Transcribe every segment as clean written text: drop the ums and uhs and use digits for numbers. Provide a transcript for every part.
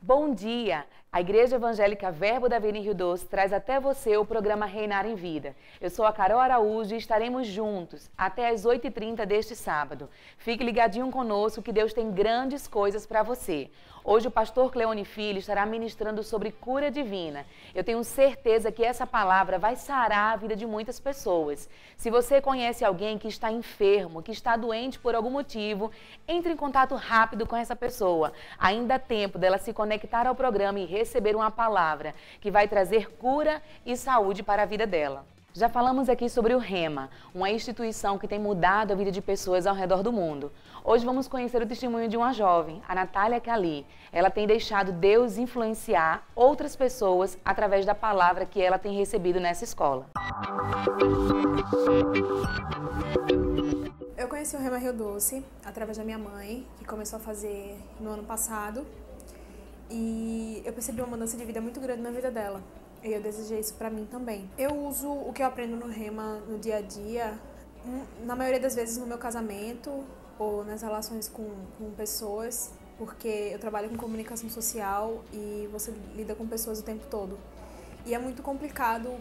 Bom dia! A Igreja Evangélica Verbo da Vida em Rio Doce traz até você o programa Reinar em Vida. Eu sou a Carol Araújo e estaremos juntos até às 8h30 deste sábado. Fique ligadinho conosco que Deus tem grandes coisas para você. Hoje o pastor Cleone Filho estará ministrando sobre cura divina. Eu tenho certeza que essa palavra vai sarar a vida de muitas pessoas. Se você conhece alguém que está enfermo, que está doente por algum motivo, entre em contato rápido com essa pessoa. Ainda há tempo dela se conectar ao programa e receber uma palavra que vai trazer cura e saúde para a vida dela. Já falamos aqui sobre o Rema, uma instituição que tem mudado a vida de pessoas ao redor do mundo. Hoje vamos conhecer o testemunho de uma jovem, a Natália Cali. Ela tem deixado Deus influenciar outras pessoas através da palavra que ela tem recebido nessa escola. Eu conheci o Rema Rio Doce através da minha mãe, que começou a fazer no ano passado. E eu percebi uma mudança de vida muito grande na vida dela. E eu desejei isso pra mim também. Eu uso o que eu aprendo no Rema no dia a dia, na maioria das vezes no meu casamento ou nas relações com pessoas, porque eu trabalho com comunicação social e você lida com pessoas o tempo todo. E é muito complicado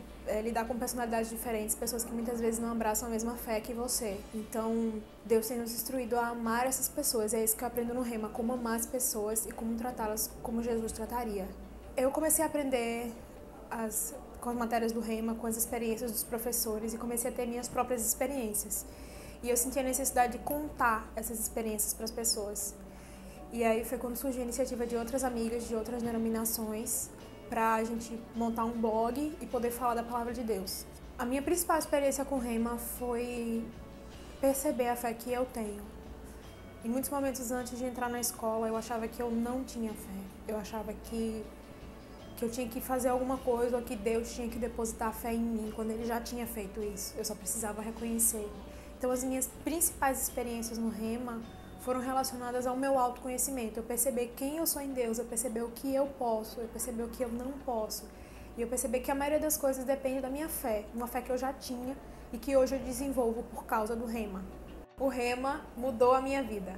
lidar com personalidades diferentes, pessoas que muitas vezes não abraçam a mesma fé que você. Então, Deus tem nos instruído a amar essas pessoas. É isso que eu aprendo no Rema, como amar as pessoas e como tratá-las como Jesus trataria. Eu comecei a aprender com as matérias do Rema, com as experiências dos professores e comecei a ter minhas próprias experiências. E eu senti a necessidade de contar essas experiências para as pessoas. E aí foi quando surgiu a iniciativa de outras amigas de outras denominações para a gente montar um blog e poder falar da palavra de Deus. A minha principal experiência com o Rema foi perceber a fé que eu tenho. Em muitos momentos antes de entrar na escola, eu achava que eu não tinha fé. Eu achava que eu tinha que fazer alguma coisa ou que Deus tinha que depositar fé em mim quando Ele já tinha feito isso. Eu só precisava reconhecer. Então, as minhas principais experiências no Rema foram relacionadas ao meu autoconhecimento. Eu perceber quem eu sou em Deus, eu perceber o que eu posso, eu perceber o que eu não posso. E eu perceber que a maioria das coisas depende da minha fé, uma fé que eu já tinha e que hoje eu desenvolvo por causa do Rema. O Rema mudou a minha vida.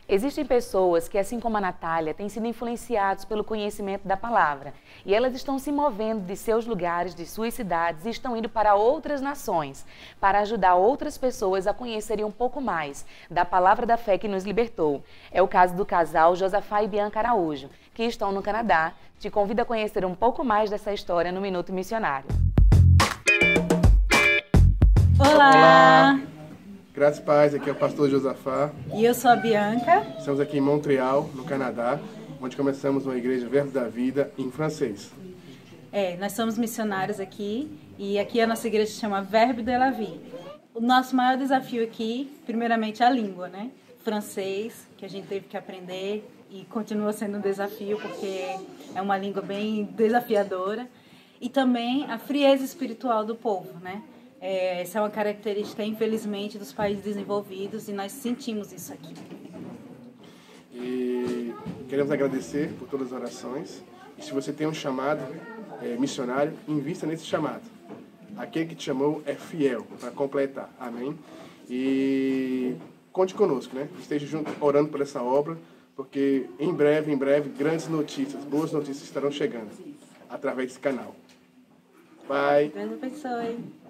Existem pessoas que, assim como a Natália, têm sido influenciados pelo conhecimento da palavra. E elas estão se movendo de seus lugares, de suas cidades e estão indo para outras nações para ajudar outras pessoas a conhecerem um pouco mais da palavra da fé que nos libertou. É o caso do casal Josafá e Bianca Araújo, que estão no Canadá. Te convido a conhecer um pouco mais dessa história no Minuto Missionário. Olá! Graças e paz, aqui é o pastor Josafá. E eu sou a Bianca. Estamos aqui em Montreal, no Canadá, onde começamos uma igreja Verbo da Vida em francês. Nós somos missionários aqui e aqui a nossa igreja se chama Verbo de la Vie. O nosso maior desafio aqui, primeiramente, é a língua, né? Francês, que a gente teve que aprender e continua sendo um desafio porque é uma língua bem desafiadora. E também a frieza espiritual do povo, né? Essa é uma característica, infelizmente, dos países desenvolvidos e nós sentimos isso aqui. E queremos agradecer por todas as orações. E se você tem um chamado missionário, invista nesse chamado. Aquele que te chamou é fiel para completar. Amém? E conte conosco, né? Esteja junto orando por essa obra, porque em breve, grandes notícias, boas notícias estarão chegando através desse canal. Pai. Deus abençoe.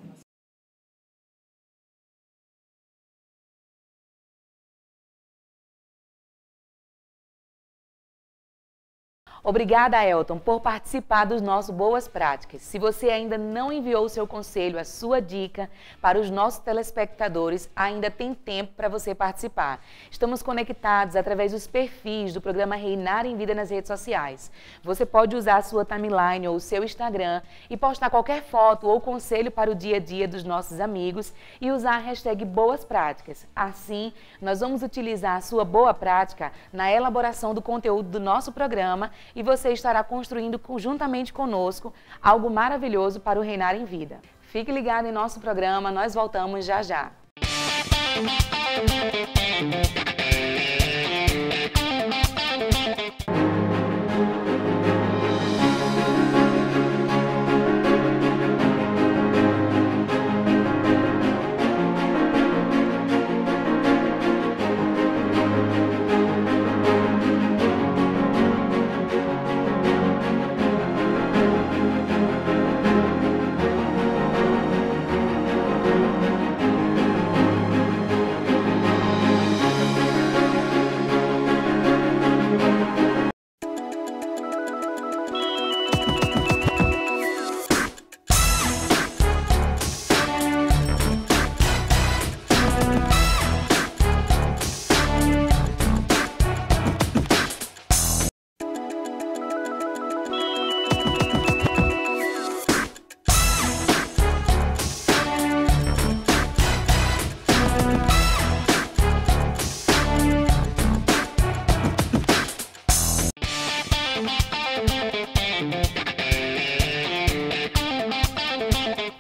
Obrigada, Elton, por participar dos nossos Boas Práticas. Se você ainda não enviou o seu conselho, a sua dica para os nossos telespectadores, ainda tem tempo para você participar. Estamos conectados através dos perfis do programa Reinar em Vida nas redes sociais. Você pode usar a sua timeline ou o seu Instagram e postar qualquer foto ou conselho para o dia a dia dos nossos amigos e usar a hashtag Boas Práticas. Assim, nós vamos utilizar a sua boa prática na elaboração do conteúdo do nosso programa e você estará construindo juntamente conosco algo maravilhoso para o Reinar em Vida. Fique ligado em nosso programa, nós voltamos já já.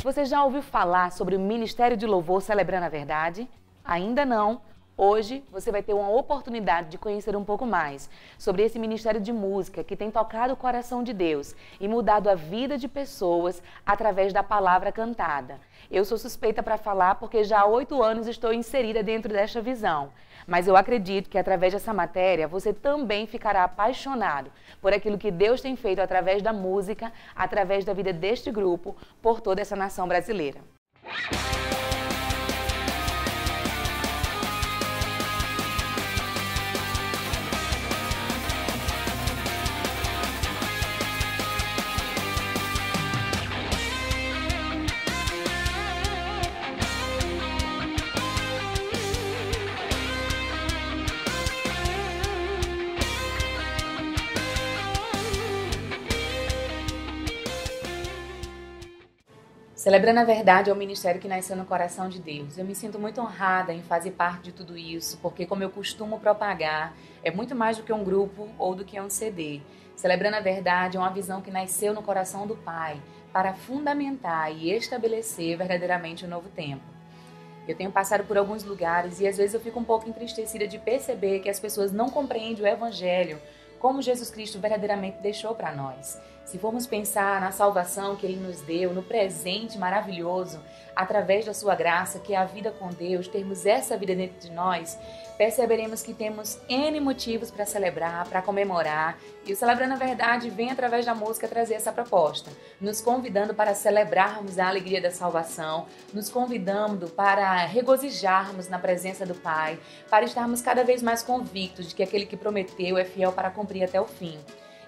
Você já ouviu falar sobre o Ministério de Louvor Celebrando a Verdade? Ainda não? Hoje você vai ter uma oportunidade de conhecer um pouco mais sobre esse ministério de música que tem tocado o coração de Deus e mudado a vida de pessoas através da palavra cantada. Eu sou suspeita para falar porque já há 8 anos estou inserida dentro desta visão. Mas eu acredito que através dessa matéria você também ficará apaixonado por aquilo que Deus tem feito através da música, através da vida deste grupo, por toda essa nação brasileira. Celebrando a Verdade é um ministério que nasceu no coração de Deus. Eu me sinto muito honrada em fazer parte de tudo isso, porque como eu costumo propagar, é muito mais do que um grupo ou do que um CD. Celebrando a Verdade é uma visão que nasceu no coração do Pai para fundamentar e estabelecer verdadeiramente um novo tempo. Eu tenho passado por alguns lugares e às vezes eu fico um pouco entristecida de perceber que as pessoas não compreendem o Evangelho como Jesus Cristo verdadeiramente deixou para nós. Se formos pensar na salvação que Ele nos deu, no presente maravilhoso, através da sua graça, que é a vida com Deus, termos essa vida dentro de nós, perceberemos que temos N motivos para celebrar, para comemorar. E o Celebrando a Verdade vem através da música trazer essa proposta, nos convidando para celebrarmos a alegria da salvação, nos convidando para regozijarmos na presença do Pai, para estarmos cada vez mais convictos de que aquele que prometeu é fiel para cumprir até o fim.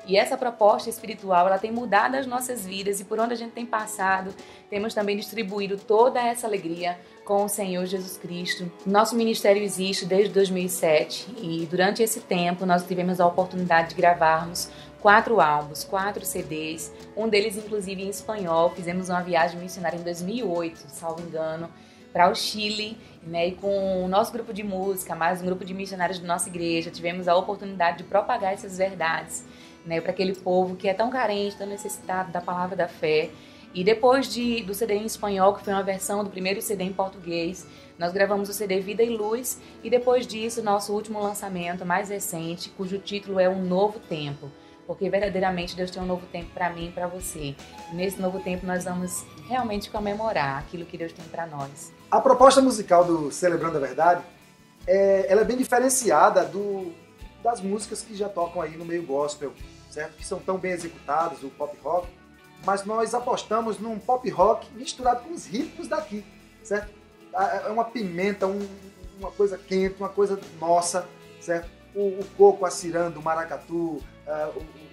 E essa proposta espiritual, ela tem mudado as nossas vidas e por onde a gente tem passado, temos também distribuído toda essa alegria com o Senhor Jesus Cristo. Nosso ministério existe desde 2007 e durante esse tempo nós tivemos a oportunidade de gravarmos 4 álbuns, 4 CDs, um deles inclusive em espanhol. Fizemos uma viagem missionária em 2008, salvo engano, para o Chile, né? E com o nosso grupo de música, mais um grupo de missionários da nossa igreja, tivemos a oportunidade de propagar essas verdades, né, para aquele povo que é tão carente, tão necessitado da palavra da fé. E depois do CD em espanhol, que foi uma versão do primeiro CD em português, nós gravamos o CD Vida e Luz, e depois disso, nosso último lançamento, mais recente, cujo título é Um Novo Tempo, porque verdadeiramente Deus tem um novo tempo para mim e para você. E nesse novo tempo nós vamos realmente comemorar aquilo que Deus tem para nós. A proposta musical do Celebrando a Verdade, ela é bem diferenciada das músicas que já tocam aí no meio gospel, certo? Que são tão bem executadas, o pop rock, mas nós apostamos num pop rock misturado com os ritmos daqui, certo? É uma pimenta, uma coisa quente, uma coisa nossa, certo? O coco, a ciranda, o maracatu,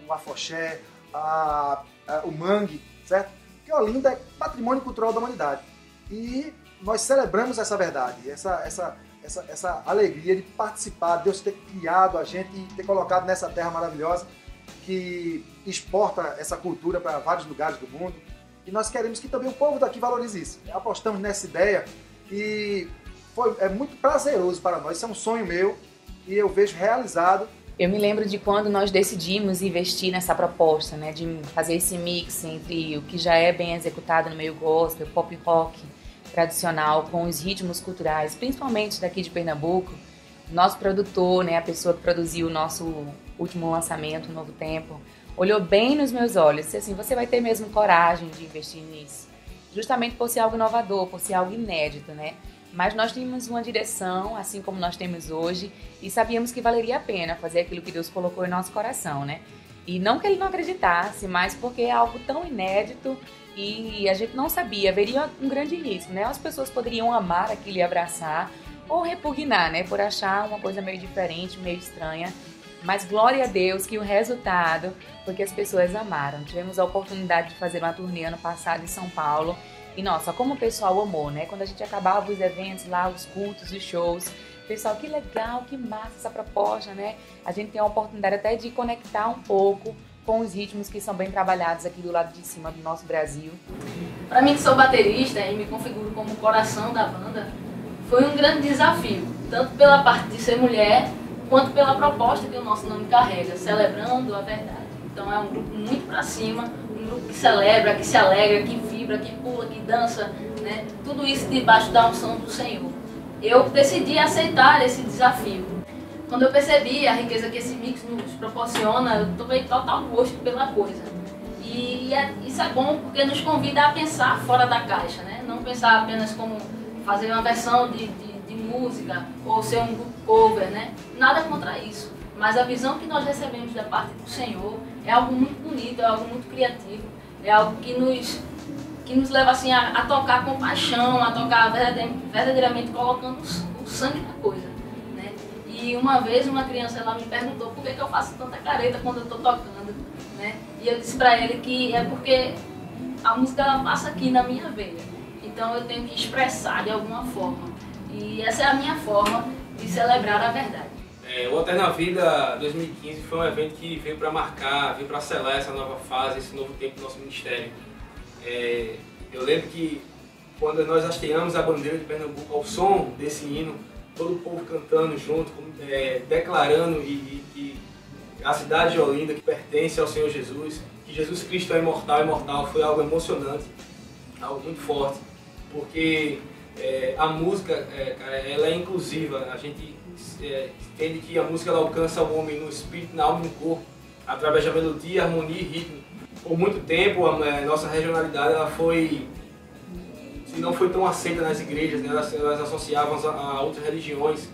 o afoxé, o mangue, certo? Que Olinda é patrimônio cultural da humanidade. E nós celebramos essa verdade, essa alegria de participar, Deus ter criado a gente e ter colocado nessa terra maravilhosa que exporta essa cultura para vários lugares do mundo. E nós queremos que também o povo daqui valorize isso. Apostamos nessa ideia e é muito prazeroso para nós. Isso é um sonho meu e eu vejo realizado Eu me lembro de quando nós decidimos investir nessa proposta, né, de fazer esse mix entre o que já é bem executado no meio gospel, pop rock tradicional, com os ritmos culturais, principalmente daqui de Pernambuco. Nosso produtor, né, a pessoa que produziu o nosso último lançamento, o Novo Tempo, olhou bem nos meus olhos e disse assim, você vai ter mesmo coragem de investir nisso? Justamente por ser algo inovador, por ser algo inédito, né? Mas nós tínhamos uma direção, assim como nós temos hoje, e sabíamos que valeria a pena fazer aquilo que Deus colocou em nosso coração, né? E não que ele não acreditasse, mas porque é algo tão inédito e a gente não sabia, haveria um grande risco, né? As pessoas poderiam amar aquilo e abraçar, ou repugnar, né? Por achar uma coisa meio diferente, meio estranha. Mas glória a Deus que o resultado foi que as pessoas amaram. Tivemos a oportunidade de fazer uma turnê ano passado em São Paulo. E nossa, como o pessoal amou, né? Quando a gente acabava os eventos lá, os cultos, os shows, pessoal, que legal, que massa essa proposta, né? A gente tem a oportunidade até de conectar um pouco com os ritmos que são bem trabalhados aqui do lado de cima do nosso Brasil. Para mim, que sou baterista e me configuro como o coração da banda, foi um grande desafio, tanto pela parte de ser mulher, quanto pela proposta que o nosso nome carrega, celebrando a verdade. Então é um grupo muito pra cima, um grupo que celebra, que se alegra, que vibra, que pula, que dança, né? Tudo isso debaixo da unção do Senhor. Eu decidi aceitar esse desafio. Quando eu percebi a riqueza que esse mix nos proporciona, eu tomei total gosto pela coisa. Isso é bom porque nos convida a pensar fora da caixa, né? Não pensar apenas como fazer uma versão de música ou ser um grupo cover, né? Nada contra isso. Mas a visão que nós recebemos da parte do Senhor é algo muito bonito, é algo muito criativo, é algo que nos leva assim, a tocar com paixão, a tocar verdadeiramente colocando o sangue na coisa, né? E uma vez uma criança ela me perguntou por que eu faço tanta careta quando eu estou tocando, né? E eu disse para ele que é porque a música ela passa aqui na minha veia, então eu tenho que expressar de alguma forma. E essa é a minha forma de celebrar a verdade. O Alterna Vida 2015 foi um evento que veio para marcar, veio para selar essa nova fase, esse novo tempo do nosso ministério. Eu lembro que quando nós hasteamos a bandeira de Pernambuco ao som desse hino, todo o povo cantando junto, declarando que a cidade de Olinda, que pertence ao Senhor Jesus, que Jesus Cristo é imortal, foi algo emocionante, algo muito forte, porque a música, cara, ela é inclusiva. A gente entende que a música ela alcança o homem no espírito, na alma e no corpo, através da melodia, harmonia e ritmo. Por muito tempo, a nossa regionalidade ela foi, se não foi tão aceita nas igrejas, né? Elas associavam a outras religiões,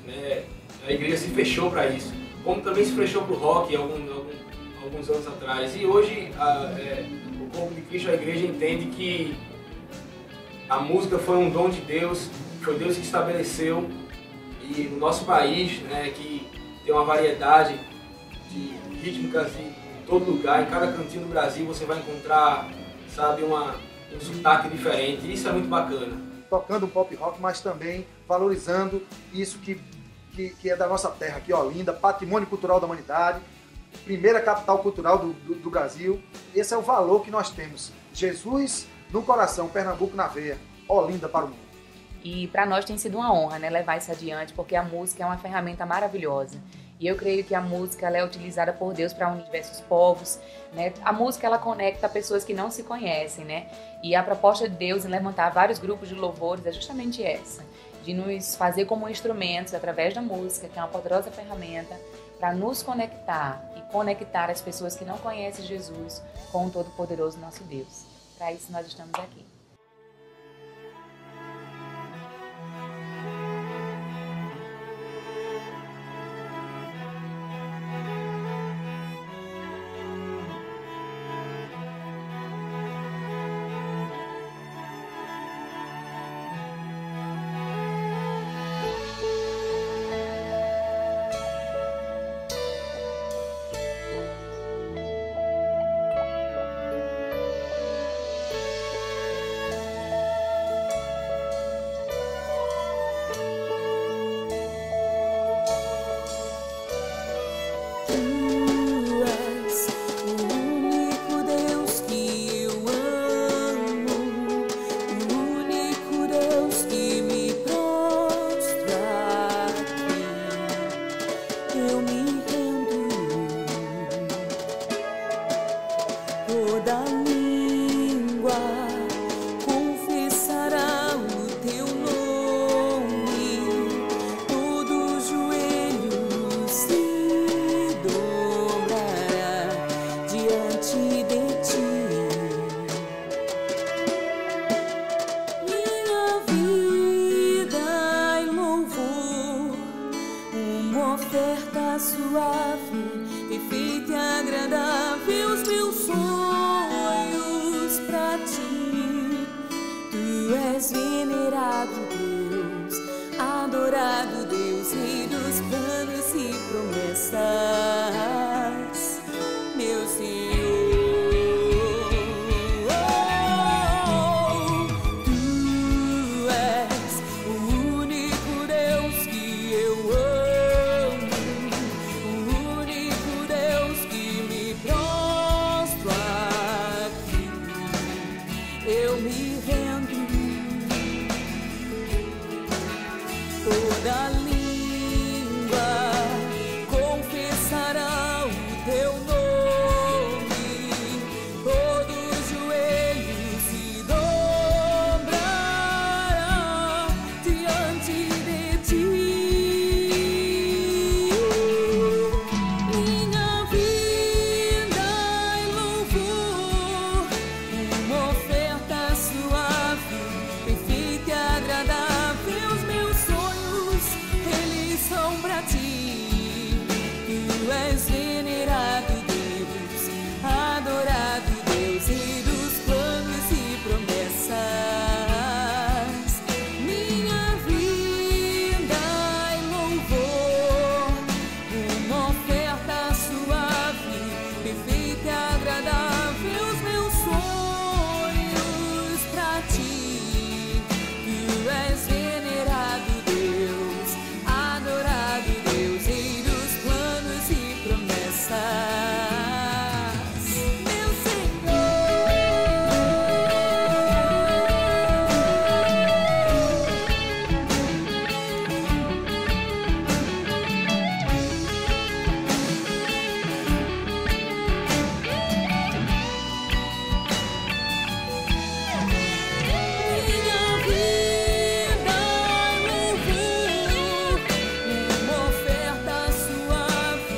né? A igreja se fechou para isso, como também se fechou para o rock alguns anos atrás. E hoje o corpo de Cristo, a igreja, entende que a música foi um dom de Deus, foi Deus que estabeleceu, e no nosso país, né, que tem uma variedade de rítmicas em todo lugar, em cada cantinho do Brasil você vai encontrar, sabe, um sotaque diferente, e isso é muito bacana. Tocando um pop rock, mas também valorizando isso que é da nossa terra, aqui, Olinda, patrimônio cultural da humanidade, primeira capital cultural do Brasil. Esse é o valor que nós temos. Jesus no coração, Pernambuco na veia, Olinda para o mundo. E para nós tem sido uma honra, né, levar isso adiante, porque a música é uma ferramenta maravilhosa. E eu creio que a música ela é utilizada por Deus para unir diversos povos, né? A música ela conecta pessoas que não se conhecem, né? E a proposta de Deus em levantar vários grupos de louvores é justamente essa, de nos fazer como instrumentos através da música, que é uma poderosa ferramenta para nos conectar e conectar as pessoas que não conhecem Jesus com o Todo-Poderoso nosso Deus. Para isso nós estamos aqui. és venerado Deus, adorado Deus, Rei dos planos e promessas, meu Senhor. Toda língua confessará o teu nome, todo joelho se dobrará diante de ti. Minha vida em louvor, uma oferta suave, perfeita e agradável. Os meus sonhos, eles são pra ti. Tu és venerado Deus, adorado Deus, Rei dos planos e promessas. Minha vida em louvor, uma oferta suave, perfeita e agradável. Os meus sonhos pra ti. Tu és venerado Deus, adorado Deus, Rei dos planos e promessas, meu Minha vida em louvor, uma oferta suave,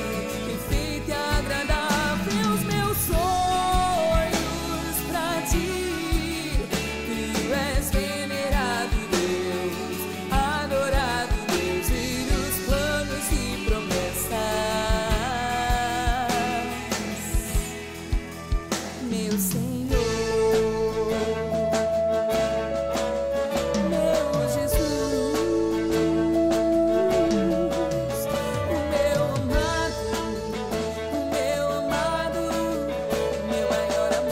perfeita e agradável. Os meus sonhos pra ti. Tu és venerado Deus, adorado Deus, Rei dos planos e promessas, meu Senhor. Meu Jesus, o meu amado, meu maior amor.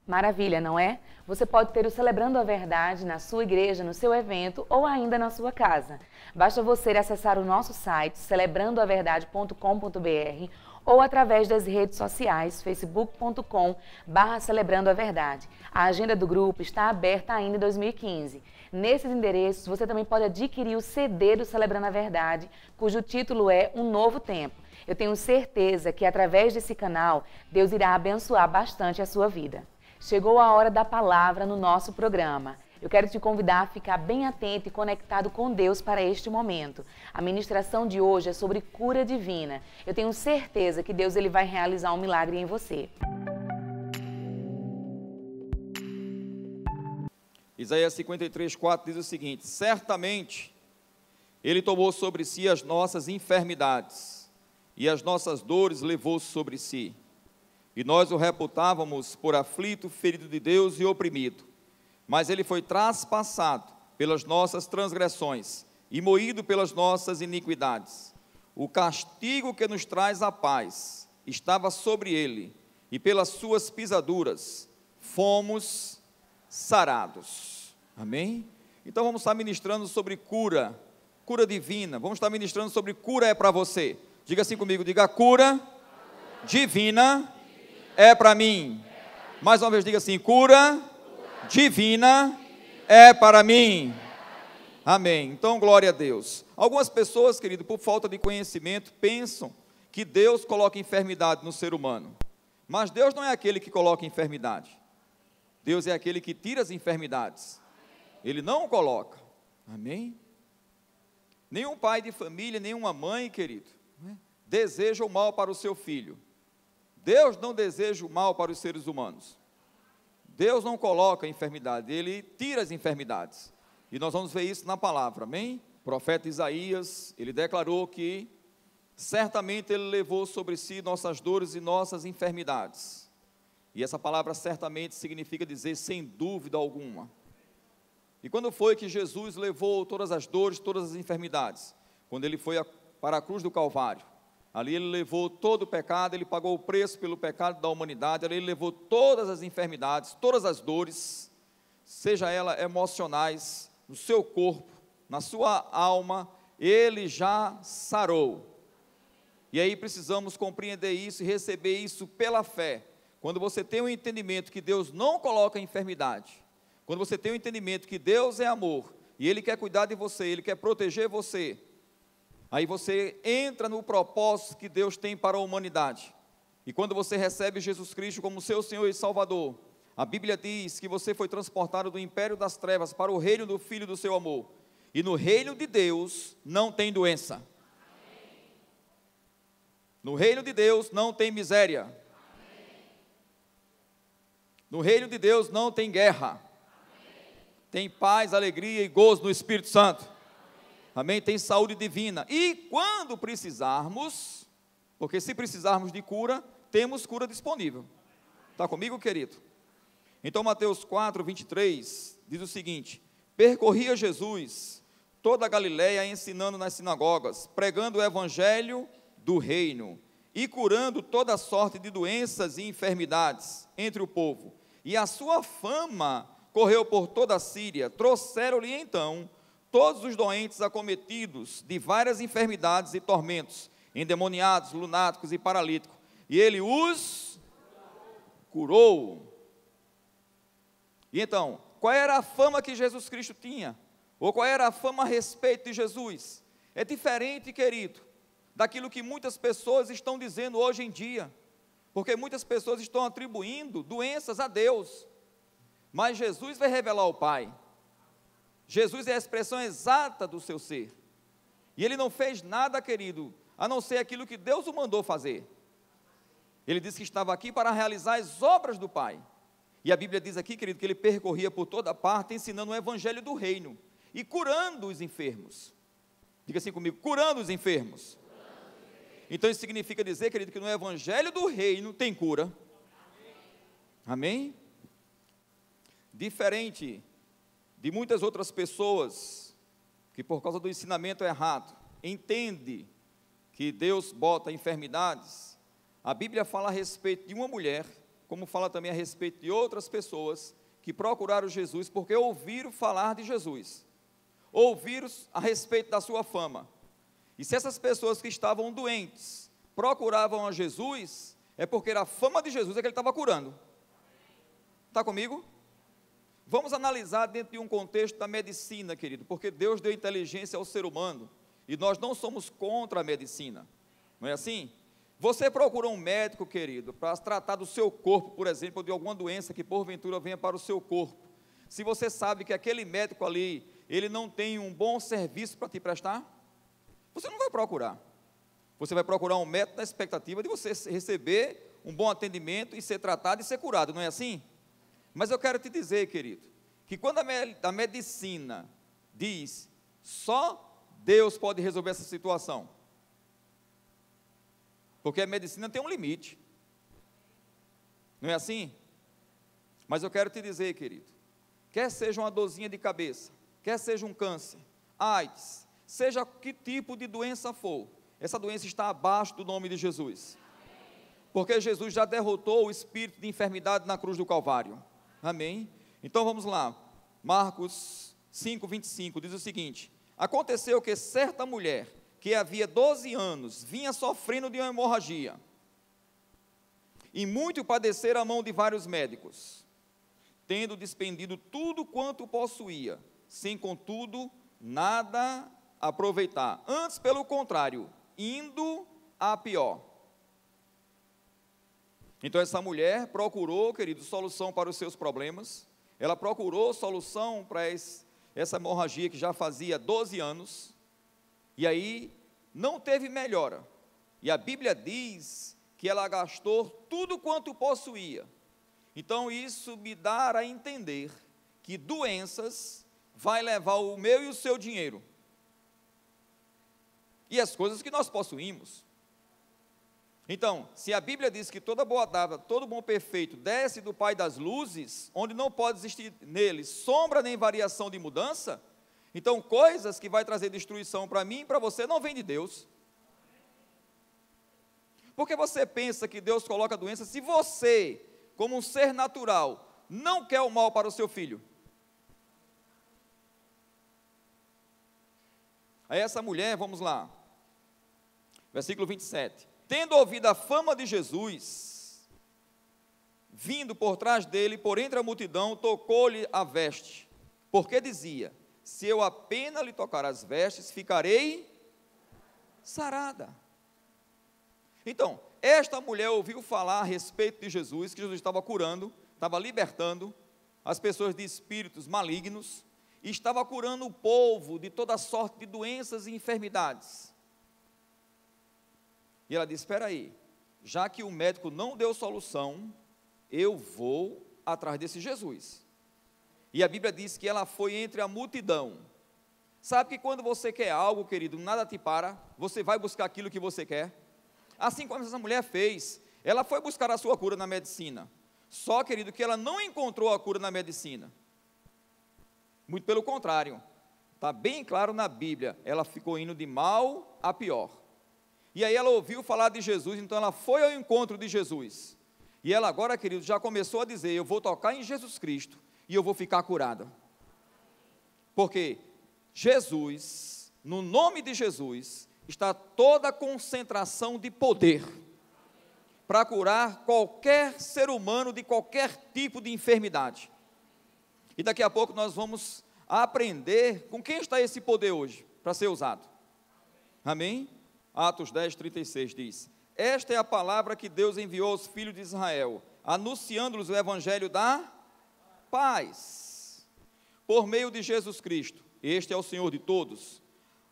Maravilha, não é? Você pode ter o Celebrando a Verdade na sua igreja, no seu evento ou ainda na sua casa. Basta você acessar o nosso site celebrandoaverdade.com.br ou através das redes sociais facebook.com/Celebrando a Verdade. A agenda do grupo está aberta ainda em 2015. Nesses endereços você também pode adquirir o CD do Celebrando a Verdade, cujo título é Um Novo Tempo. Eu tenho certeza que através desse canal Deus irá abençoar bastante a sua vida. Chegou a hora da palavra no nosso programa. Eu quero te convidar a ficar bem atento e conectado com Deus para este momento. A ministração de hoje é sobre cura divina. Eu tenho certeza que Deus ele vai realizar um milagre em você. Isaías 53:4 diz o seguinte: certamente Ele tomou sobre si as nossas enfermidades e as nossas dores levou sobre si. E nós o reputávamos por aflito, ferido de Deus e oprimido. Mas ele foi traspassado pelas nossas transgressões e moído pelas nossas iniquidades. O castigo que nos traz a paz estava sobre ele, e pelas suas pisaduras fomos sarados. Amém? Então vamos estar ministrando sobre cura divina. Vamos estar ministrando sobre cura é para você. Diga assim comigo, diga: cura divina é para mim. Mais uma vez, diga assim: cura divina é para mim. Amém. Então, glória a Deus. Algumas pessoas, querido, por falta de conhecimento, pensam que Deus coloca enfermidade no ser humano. Mas Deus não é aquele que coloca enfermidade. Deus é aquele que tira as enfermidades. Ele não coloca. Amém? Nenhum pai de família, nenhuma mãe, querido, deseja o mal para o seu filho. Deus não deseja o mal para os seres humanos. Deus não coloca enfermidade, Ele tira as enfermidades. E nós vamos ver isso na palavra, amém? O profeta Isaías, ele declarou que certamente Ele levou sobre si nossas dores e nossas enfermidades. E essa palavra certamente significa dizer sem dúvida alguma. E quando foi que Jesus levou todas as dores, todas as enfermidades? Quando Ele foi para a cruz do Calvário. Ali Ele levou todo o pecado, Ele pagou o preço pelo pecado da humanidade, ali Ele levou todas as enfermidades, todas as dores, seja elas emocionais, no seu corpo, na sua alma, Ele já sarou. E aí precisamos compreender isso e receber isso pela fé. Quando você tem um entendimento que Deus não coloca enfermidade, quando você tem um entendimento que Deus é amor, e Ele quer cuidar de você, Ele quer proteger você, aí você entra no propósito que Deus tem para a humanidade. E quando você recebe Jesus Cristo como seu Senhor e Salvador, a Bíblia diz que você foi transportado do império das trevas para o reino do Filho do seu amor. E no reino de Deus não tem doença. No reino de Deus não tem miséria. No reino de Deus não tem guerra. Tem paz, alegria e gozo no Espírito Santo. Amém? Tem saúde divina. E quando precisarmos, porque se precisarmos de cura, temos cura disponível. Está comigo, querido? Então Mateus 4, 23 diz o seguinte: percorria Jesus toda a Galileia, ensinando nas sinagogas, pregando o evangelho do reino e curando toda sorte de doenças e enfermidades entre o povo. E a sua fama correu por toda a Síria. Trouxeram-lhe então todos os doentes acometidos de várias enfermidades e tormentos, endemoniados, lunáticos e paralíticos, e ele os curou. E então, qual era a fama que Jesus Cristo tinha? Ou qual era a fama a respeito de Jesus? É diferente, querido, daquilo que muitas pessoas estão dizendo hoje em dia, porque muitas pessoas estão atribuindo doenças a Deus, mas Jesus vai revelar o Pai. Jesus é a expressão exata do seu ser, e Ele não fez nada, querido, a não ser aquilo que Deus o mandou fazer. Ele disse que estava aqui para realizar as obras do Pai, e a Bíblia diz aqui, querido, que Ele percorria por toda parte, ensinando o evangelho do reino, e curando os enfermos. Diga assim comigo: curando os enfermos. Então isso significa dizer, querido, que no evangelho do reino tem cura. Amém? Diferente de muitas outras pessoas que por causa do ensinamento errado entende que Deus bota enfermidades, a Bíblia fala a respeito de uma mulher, como fala também a respeito de outras pessoas que procuraram Jesus porque ouviram falar de Jesus, ouviram a respeito da sua fama. E se essas pessoas que estavam doentes procuravam a Jesus, é porque a fama de Jesus é que Ele estava curando. Está comigo? Vamos analisar dentro de um contexto da medicina, querido, porque Deus deu inteligência ao ser humano, e nós não somos contra a medicina, não é assim? Você procura um médico, querido, para tratar do seu corpo, por exemplo, de alguma doença que porventura venha para o seu corpo. Se você sabe que aquele médico ali, ele não tem um bom serviço para te prestar, você não vai procurar. Você vai procurar um médico na expectativa de você receber um bom atendimento e ser tratado e ser curado, não é assim? Mas eu quero te dizer, querido, que quando a medicina diz só Deus pode resolver essa situação, porque a medicina tem um limite, não é assim? Mas eu quero te dizer, querido, quer seja uma dorzinha de cabeça, quer seja um câncer, AIDS, seja que tipo de doença for, essa doença está abaixo do nome de Jesus, porque Jesus já derrotou o espírito de enfermidade na cruz do Calvário. Amém? Então vamos lá, Marcos 5, 25, diz o seguinte: aconteceu que certa mulher, que havia 12 anos, vinha sofrendo de uma hemorragia, e muito padecera a mão de vários médicos, tendo despendido tudo quanto possuía, sem contudo nada aproveitar, antes pelo contrário, indo a pior. Então essa mulher procurou, querido, solução para os seus problemas, ela procurou solução para essa hemorragia que já fazia 12 anos, e aí não teve melhora, e a Bíblia diz que ela gastou tudo quanto possuía. Então isso me dá a entender que doenças vai levar o meu e o seu dinheiro. e as coisas que nós possuímos. Então, se a Bíblia diz que toda boa dádiva, todo bom perfeito desce do Pai das luzes, onde não pode existir nele sombra nem variação de mudança, então coisas que vai trazer destruição para mim e para você não vêm de Deus. Porque você pensa que Deus coloca doença se você, como um ser natural, não quer o mal para o seu filho? Aí essa mulher, vamos lá, versículo 27, tendo ouvido a fama de Jesus, vindo por trás dele, por entre a multidão, tocou-lhe a veste, porque dizia, se eu apenas lhe tocar as vestes, ficarei sarada. Então, esta mulher ouviu falar a respeito de Jesus, que Jesus estava curando, estava libertando as pessoas de espíritos malignos, e estava curando o povo de toda sorte de doenças e enfermidades. E ela disse, espera aí, já que o médico não deu solução, eu vou atrás desse Jesus. E a Bíblia diz que ela foi entre a multidão. Sabe que quando você quer algo, querido, nada te para, você vai buscar aquilo que você quer. Assim como essa mulher fez, ela foi buscar a sua cura na medicina. Só, querido, que ela não encontrou a cura na medicina. Muito pelo contrário, está bem claro na Bíblia, ela ficou indo de mal a pior. E aí ela ouviu falar de Jesus, então ela foi ao encontro de Jesus. E ela agora, querido, já começou a dizer, eu vou tocar em Jesus Cristo e eu vou ficar curada. Porque Jesus, no nome de Jesus, está toda a concentração de poder para curar qualquer ser humano de qualquer tipo de enfermidade. E daqui a pouco nós vamos aprender com quem está esse poder hoje, para ser usado. Amém? Atos 10, 36 diz, esta é a palavra que Deus enviou aos filhos de Israel, anunciando-lhes o evangelho da paz, por meio de Jesus Cristo, este é o Senhor de todos.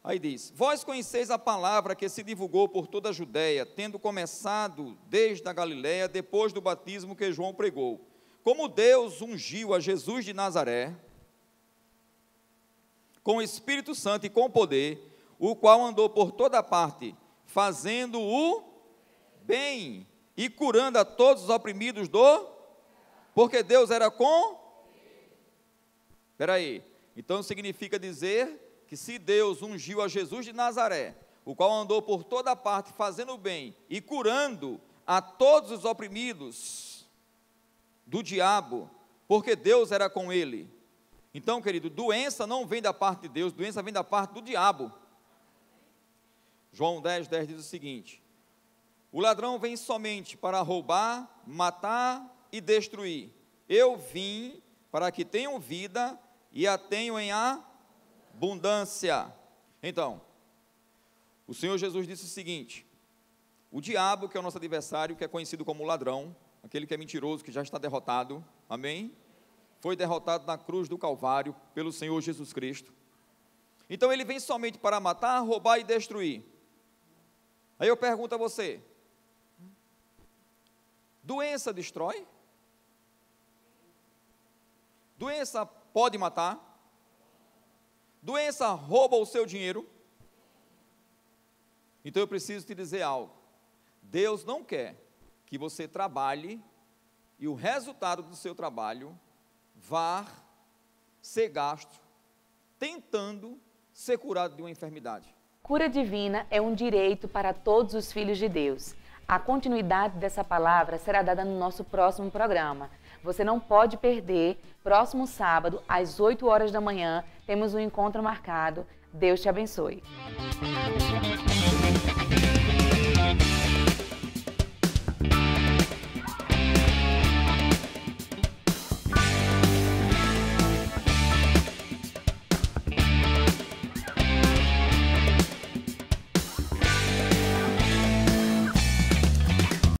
Aí diz, vós conheceis a palavra que se divulgou por toda a Judéia, tendo começado desde a Galiléia, depois do batismo que João pregou, como Deus ungiu a Jesus de Nazaré, com o Espírito Santo e com poder, o qual andou por toda parte, fazendo o bem, e curando a todos os oprimidos porque Deus era com... Espera aí, então significa dizer que se Deus ungiu a Jesus de Nazaré, o qual andou por toda parte, fazendo o bem, e curando a todos os oprimidos do diabo, porque Deus era com ele. Então, querido, doença não vem da parte de Deus, doença vem da parte do diabo. João 10, 10 diz o seguinte, o ladrão vem somente para roubar, matar e destruir. Eu vim para que tenham vida e a tenham em abundância. Então, o Senhor Jesus disse o seguinte, o diabo, que é o nosso adversário, que é conhecido como ladrão, aquele que é mentiroso, que já está derrotado, amém? Foi derrotado na cruz do Calvário, pelo Senhor Jesus Cristo. Então ele vem somente para matar, roubar e destruir. Aí eu pergunto a você, doença destrói? Doença pode matar? Doença rouba o seu dinheiro? Então eu preciso te dizer algo, Deus não quer que você trabalhe e o resultado do seu trabalho vá ser gasto tentando ser curado de uma enfermidade. Cura divina é um direito para todos os filhos de Deus. A continuidade dessa palavra será dada no nosso próximo programa. Você não pode perder. Próximo sábado, às 8 horas da manhã, temos um encontro marcado. Deus te abençoe.